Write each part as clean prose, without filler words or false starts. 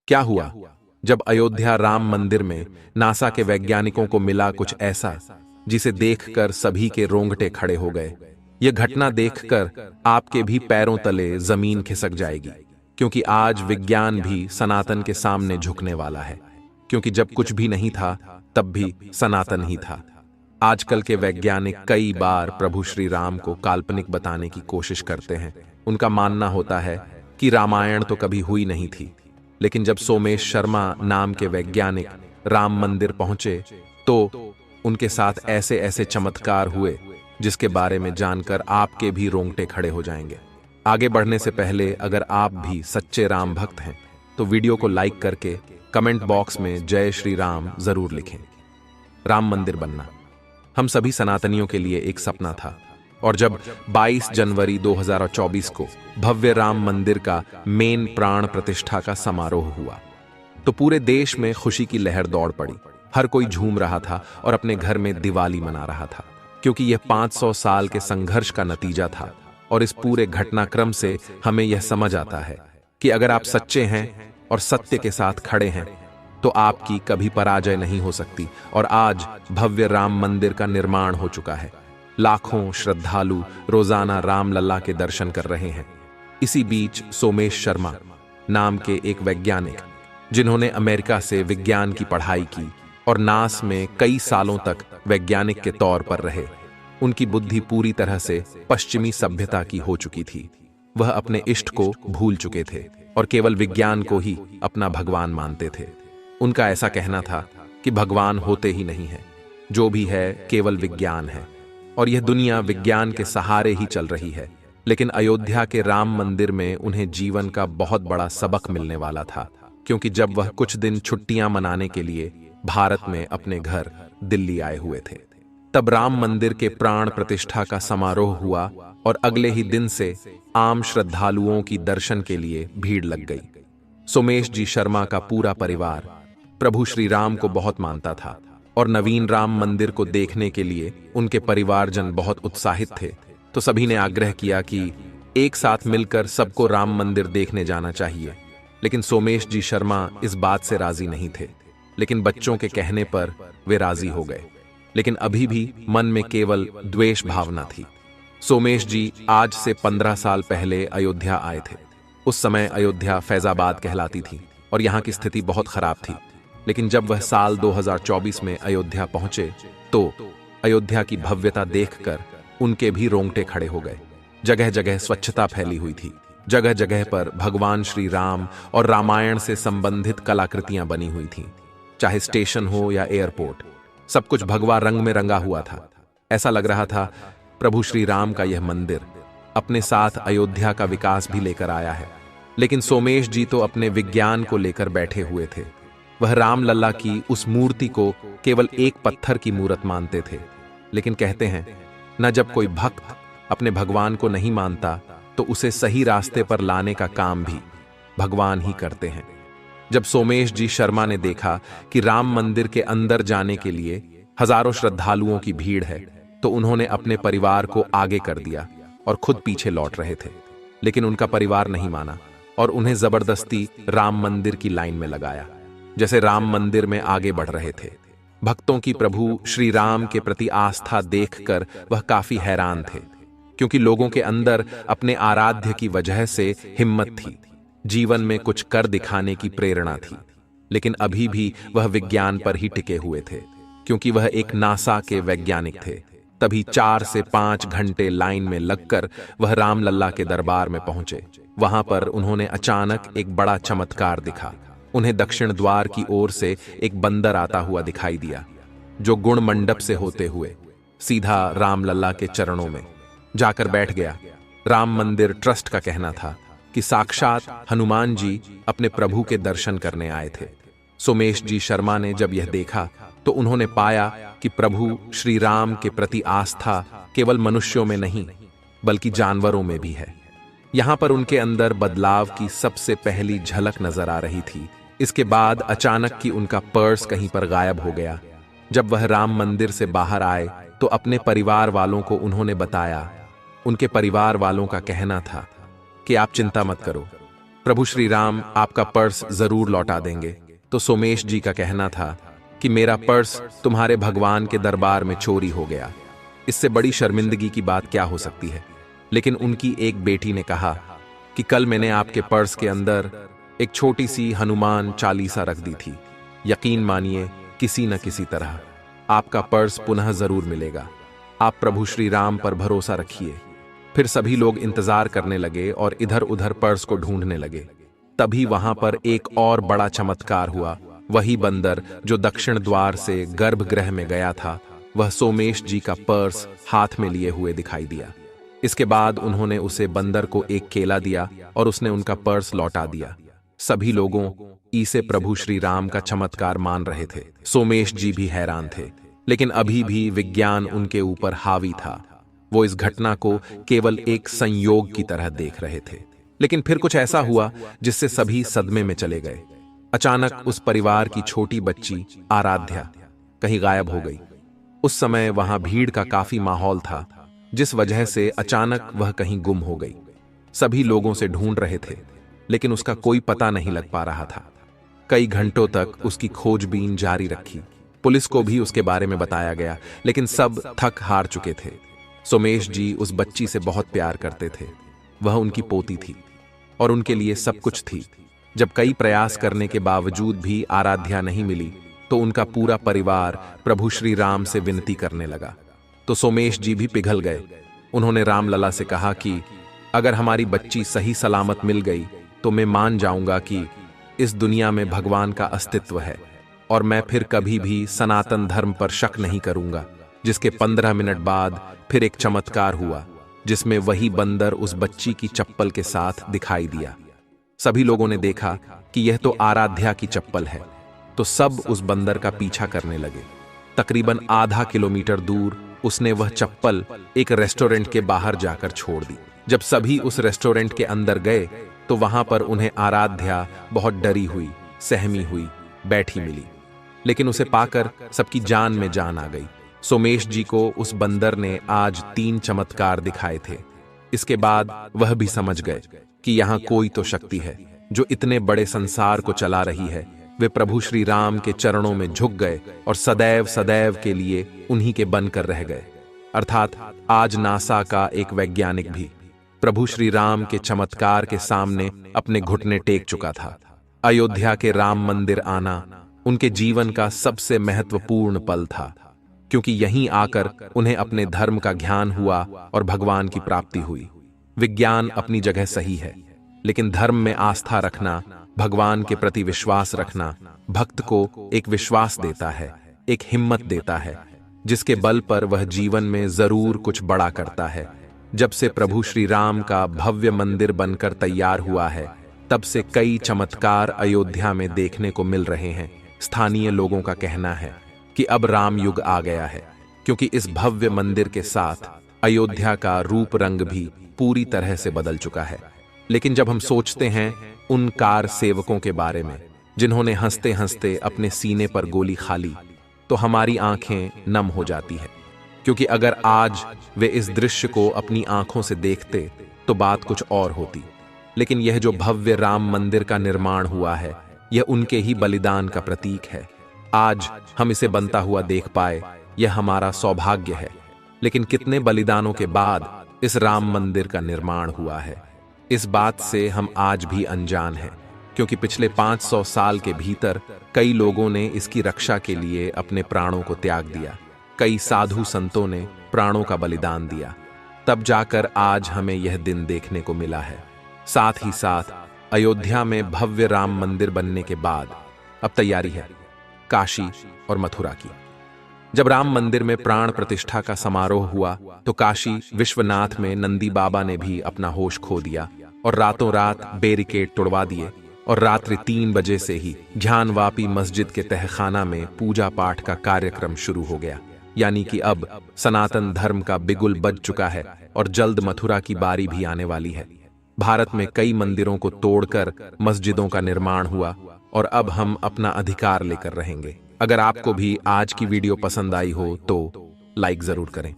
क्या हुआ जब अयोध्या राम मंदिर में नासा के वैज्ञानिकों को मिला कुछ ऐसा जिसे देखकर सभी के रोंगटे खड़े हो गए। यह घटना देखकर आपके भी पैरों तले जमीन खिसक जाएगी, क्योंकि आज विज्ञान भी सनातन के सामने झुकने वाला है। क्योंकि जब कुछ भी नहीं था तब भी सनातन ही था। आजकल के वैज्ञानिक कई बार प्रभु श्री राम को काल्पनिक बताने की कोशिश करते हैं। उनका मानना होता है कि रामायण तो कभी हुई नहीं थी, लेकिन जब सोमेश शर्मा नाम के वैज्ञानिक राम मंदिर पहुंचे तो उनके साथ ऐसे ऐसे चमत्कार हुए जिसके बारे में जानकर आपके भी रोंगटे खड़े हो जाएंगे। आगे बढ़ने से पहले अगर आप भी सच्चे राम भक्त हैं तो वीडियो को लाइक करके कमेंट बॉक्स में जय श्री राम जरूर लिखें। राम मंदिर बनना हम सभी सनातनियों के लिए एक सपना था, और जब 22 जनवरी 2024 को भव्य राम मंदिर का मेन प्राण प्रतिष्ठा का समारोह हुआ तो पूरे देश में खुशी की लहर दौड़ पड़ी। हर कोई झूम रहा था और अपने घर में दिवाली मना रहा था, क्योंकि यह 500 साल के संघर्ष का नतीजा था। और इस पूरे घटनाक्रम से हमें यह समझ आता है कि अगर आप सच्चे हैं और सत्य के साथ खड़े हैं तो आपकी कभी पराजय नहीं हो सकती। और आज भव्य राम मंदिर का निर्माण हो चुका है। लाखों श्रद्धालु रोजाना राम लल्ला के दर्शन कर रहे हैं। इसी बीच सोमेश शर्मा नाम के एक वैज्ञानिक, जिन्होंने अमेरिका से विज्ञान की पढ़ाई की और नास में कई सालों तक वैज्ञानिक के तौर पर रहे, उनकी बुद्धि पूरी तरह से पश्चिमी सभ्यता की हो चुकी थी। वह अपने इष्ट को भूल चुके थे और केवल विज्ञान को ही अपना भगवान मानते थे। उनका ऐसा कहना था कि भगवान होते ही नहीं है, जो भी है केवल विज्ञान है, और यह दुनिया विज्ञान के सहारे ही चल रही है। लेकिन अयोध्या के राम मंदिर में उन्हें जीवन का बहुत बड़ा सबक मिलने वाला था, क्योंकि जब वह कुछ दिन छुट्टियां मनाने के लिए भारत में अपने घर दिल्ली आए हुए थे, तब राम मंदिर के प्राण प्रतिष्ठा का समारोह हुआ और अगले ही दिन से आम श्रद्धालुओं की दर्शन के लिए भीड़ लग गई। सोमेश जी शर्मा का पूरा परिवार प्रभु श्री राम को बहुत मानता था और नवीन राम मंदिर को देखने के लिए उनके परिवारजन बहुत उत्साहित थे। तो सभी ने आग्रह किया कि एक साथ मिलकर सबको राम मंदिर देखने जाना चाहिए। लेकिन सोमेश जी शर्मा इस बात से राजी नहीं थे, लेकिन बच्चों के कहने पर वे राजी हो गए। लेकिन अभी भी मन में केवल द्वेष भावना थी। सोमेश जी आज से 15 साल पहले अयोध्या आए थे। उस समय अयोध्या फैजाबाद कहलाती थी और यहाँ की स्थिति बहुत खराब थी। लेकिन जब वह साल 2024 में अयोध्या पहुंचे तो अयोध्या की भव्यता देखकर उनके भी रोंगटे खड़े हो गए। जगह जगह स्वच्छता फैली हुई थी। जगह जगह पर भगवान श्री राम और रामायण से संबंधित कलाकृतियां बनी हुई थीं। चाहे स्टेशन हो या एयरपोर्ट, सब कुछ भगवा रंग में रंगा हुआ था। ऐसा लग रहा था प्रभु श्री राम का यह मंदिर अपने साथ अयोध्या का विकास भी लेकर आया है। लेकिन सोमेश जी तो अपने विज्ञान को लेकर बैठे हुए थे। वह राम लल्ला की उस मूर्ति को केवल एक पत्थर की मूर्त मानते थे। लेकिन कहते हैं न, जब कोई भक्त अपने भगवान को नहीं मानता तो उसे सही रास्ते पर लाने का काम भी भगवान ही करते हैं। जब सोमेश जी शर्मा ने देखा कि राम मंदिर के अंदर जाने के लिए हजारों श्रद्धालुओं की भीड़ है तो उन्होंने अपने परिवार को आगे कर दिया और खुद पीछे लौट रहे थे। लेकिन उनका परिवार नहीं माना और उन्हें जबरदस्ती राम मंदिर की लाइन में लगाया। जैसे राम मंदिर में आगे बढ़ रहे थे, भक्तों की प्रभु श्री राम के प्रति आस्था देखकर वह काफी हैरान थे, क्योंकि लोगों के अंदर अपने आराध्य की वजह से हिम्मत थी, जीवन में कुछ कर दिखाने की प्रेरणा थी। लेकिन अभी भी वह विज्ञान पर ही टिके हुए थे, क्योंकि वह एक नासा के वैज्ञानिक थे। तभी 4 से 5 घंटे लाइन में लगकर वह राम लल्ला के दरबार में पहुंचे। वहां पर उन्होंने अचानक एक बड़ा चमत्कार दिखा। उन्हें दक्षिण द्वार की ओर से एक बंदर आता हुआ दिखाई दिया, जो गुण मंडप से होते हुए सीधा राम लल्ला के चरणों में जाकर बैठ गया। राम मंदिर ट्रस्ट का कहना था कि साक्षात हनुमान जी अपने प्रभु के दर्शन करने आए थे। सोमेश जी शर्मा ने जब यह देखा तो उन्होंने पाया कि प्रभु श्री राम के प्रति आस्था केवल मनुष्यों में नहीं बल्कि जानवरों में भी है। यहां पर उनके अंदर बदलाव की सबसे पहली झलक नजर आ रही थी। इसके बाद अचानक कि उनका पर्स कहीं पर गायब हो गया। जब वह राम मंदिर से बाहर आए तो अपने परिवार वालों को उन्होंने बताया। उनके परिवार वालों का कहना था कि आप चिंता मत करो, प्रभु श्री राम आपका पर्स जरूर लौटा देंगे। तो सोमेश जी का कहना था कि मेरा पर्स तुम्हारे भगवान के दरबार में चोरी हो गया, इससे बड़ी शर्मिंदगी की बात क्या हो सकती है। लेकिन उनकी एक बेटी ने कहा कि कल मैंने आपके पर्स के अंदर एक छोटी सी हनुमान चालीसा रख दी थी। यकीन मानिए किसी न किसी तरह आपका पर्स पुनः जरूर मिलेगा। आप प्रभु श्री राम पर भरोसा रखिए। फिर सभी लोग इंतजार करने लगे और इधर उधर पर्स को ढूंढने लगे। तभी वहां पर एक और बड़ा चमत्कार हुआ। वही बंदर जो दक्षिण द्वार से गर्भगृह में गया था, वह सोमेश जी का पर्स हाथ में लिए हुए दिखाई दिया। इसके बाद उन्होंने उसे बंदर को एक केला दिया और उसने उनका पर्स लौटा दिया। सभी लोगों इसे प्रभु श्री राम का चमत्कार मान रहे थे। सोमेश जी भी हैरान थे, लेकिन अभी भी विज्ञान उनके ऊपर हावी था। वो इस घटना को केवल एक संयोग की तरह देख रहे थे। लेकिन फिर कुछ ऐसा हुआ जिससे सभी सदमे में चले गए। अचानक उस परिवार की छोटी बच्ची आराध्या कहीं गायब हो गई। उस समय वहां भीड़ का काफी माहौल था, जिस वजह से अचानक वह कहीं गुम हो गई। सभी लोगों से ढूंढ रहे थे, लेकिन उसका कोई पता नहीं लग पा रहा था। कई घंटों तक उसकी खोजबीन जारी रखी। पुलिस को भी उसके बारे में बताया गया, लेकिन सब थक हार चुके थे। सोमेश जी उस बच्ची से बहुत प्यार करते थे। वह उनकी पोती थी और उनके लिए सब कुछ थी। जब कई प्रयास करने के बावजूद भी आराध्या नहीं मिली, तो उनका पूरा परिवार प्रभु श्री राम से विनती करने लगा। तो सोमेश जी भी पिघल गए। उन्होंने रामलला से कहा कि अगर हमारी बच्ची सही सलामत मिल गई तो मैं मान जाऊंगा कि इस दुनिया में भगवान का अस्तित्व है, और मैं फिर कभी भी सनातन धर्म पर शक नहीं करूंगा। जिसके 15 मिनट बाद फिर एक चमत्कार हुआ, जिसमें वही बंदर उस बच्ची की चप्पल के साथ दिखाई दिया। सभी लोगों ने देखा कि यह तो आराध्या की चप्पल है, तो सब उस बंदर का पीछा करने लगे। तकरीबन आधा किलोमीटर दूर उसने वह चप्पल एक रेस्टोरेंट के बाहर जाकर छोड़ दी। जब सभी उस रेस्टोरेंट के अंदर गए तो वहां पर उन्हें आराध्या बहुत डरी हुई, सहमी हुई बैठी मिली। लेकिन उसे पाकर सबकी जान में जान आ गई। सोमेश जी को उस बंदर ने आज 3 चमत्कार दिखाए थे। इसके बाद वह भी समझ गए कि यहाँ कोई तो शक्ति है जो इतने बड़े संसार को चला रही है। वे प्रभु श्री राम के चरणों में झुक गए और सदैव सदैव के लिए उन्हीं के बनकर रह गए। अर्थात आज नासा का एक वैज्ञानिक भी प्रभु श्री राम के चमत्कार के सामने अपने घुटने टेक चुका था। अयोध्या के राम मंदिर आना उनके जीवन का सबसे महत्वपूर्ण पल था, क्योंकि यहीं आकर उन्हें अपने धर्म का ज्ञान हुआ और भगवान की प्राप्ति हुई। विज्ञान अपनी जगह सही है, लेकिन धर्म में आस्था रखना, भगवान के प्रति विश्वास रखना भक्त को एक विश्वास देता है, एक हिम्मत देता है, जिसके बल पर वह जीवन में जरूर कुछ बड़ा करता है। जब से प्रभु श्री राम का भव्य मंदिर बनकर तैयार हुआ है, तब से कई चमत्कार अयोध्या में देखने को मिल रहे हैं। स्थानीय लोगों का कहना है कि अब राम युग आ गया है, क्योंकि इस भव्य मंदिर के साथ अयोध्या का रूप रंग भी पूरी तरह से बदल चुका है। लेकिन जब हम सोचते हैं उन कार सेवकों के बारे में जिन्होंने हंसते हंसते अपने सीने पर गोली खा ली, तो हमारी आंखें नम हो जाती है। क्योंकि अगर आज वे इस दृश्य को अपनी आंखों से देखते तो बात कुछ और होती। लेकिन यह जो भव्य राम मंदिर का निर्माण हुआ है, यह उनके ही बलिदान का प्रतीक है। आज हम इसे बनता हुआ देख पाए, यह हमारा सौभाग्य है। लेकिन कितने बलिदानों के बाद इस राम मंदिर का निर्माण हुआ है, इस बात से हम आज भी अनजान हैं। क्योंकि पिछले 500 साल के भीतर कई लोगों ने इसकी रक्षा के लिए अपने प्राणों को त्याग दिया। कई साधु संतों ने प्राणों का बलिदान दिया, तब जाकर आज हमें यह दिन देखने को मिला है। साथ ही साथ अयोध्या में भव्य राम मंदिर बनने के बाद अब तैयारी है काशी और मथुरा की। जब राम मंदिर में प्राण प्रतिष्ठा का समारोह हुआ तो काशी विश्वनाथ में नंदी बाबा ने भी अपना होश खो दिया और रातों रात बैरिकेड तोड़वा दिए, और रात्रि 3 बजे से ही ज्ञानवापी मस्जिद के तहखाना में पूजा पाठ का कार्यक्रम शुरू हो गया। यानी कि अब सनातन धर्म का बिगुल बज चुका है और जल्द मथुरा की बारी भी आने वाली है। भारत में कई मंदिरों को तोड़कर मस्जिदों का निर्माण हुआ और अब हम अपना अधिकार लेकर रहेंगे। अगर आपको भी आज की वीडियो पसंद आई हो तो लाइक जरूर करें।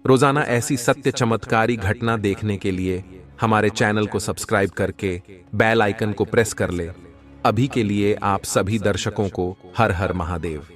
रोजाना ऐसी सत्य चमत्कारी घटना देखने के लिए हमारे चैनल को सब्सक्राइब करके बेल आइकन को प्रेस कर ले। अभी के लिए आप सभी दर्शकों को हर हर महादेव।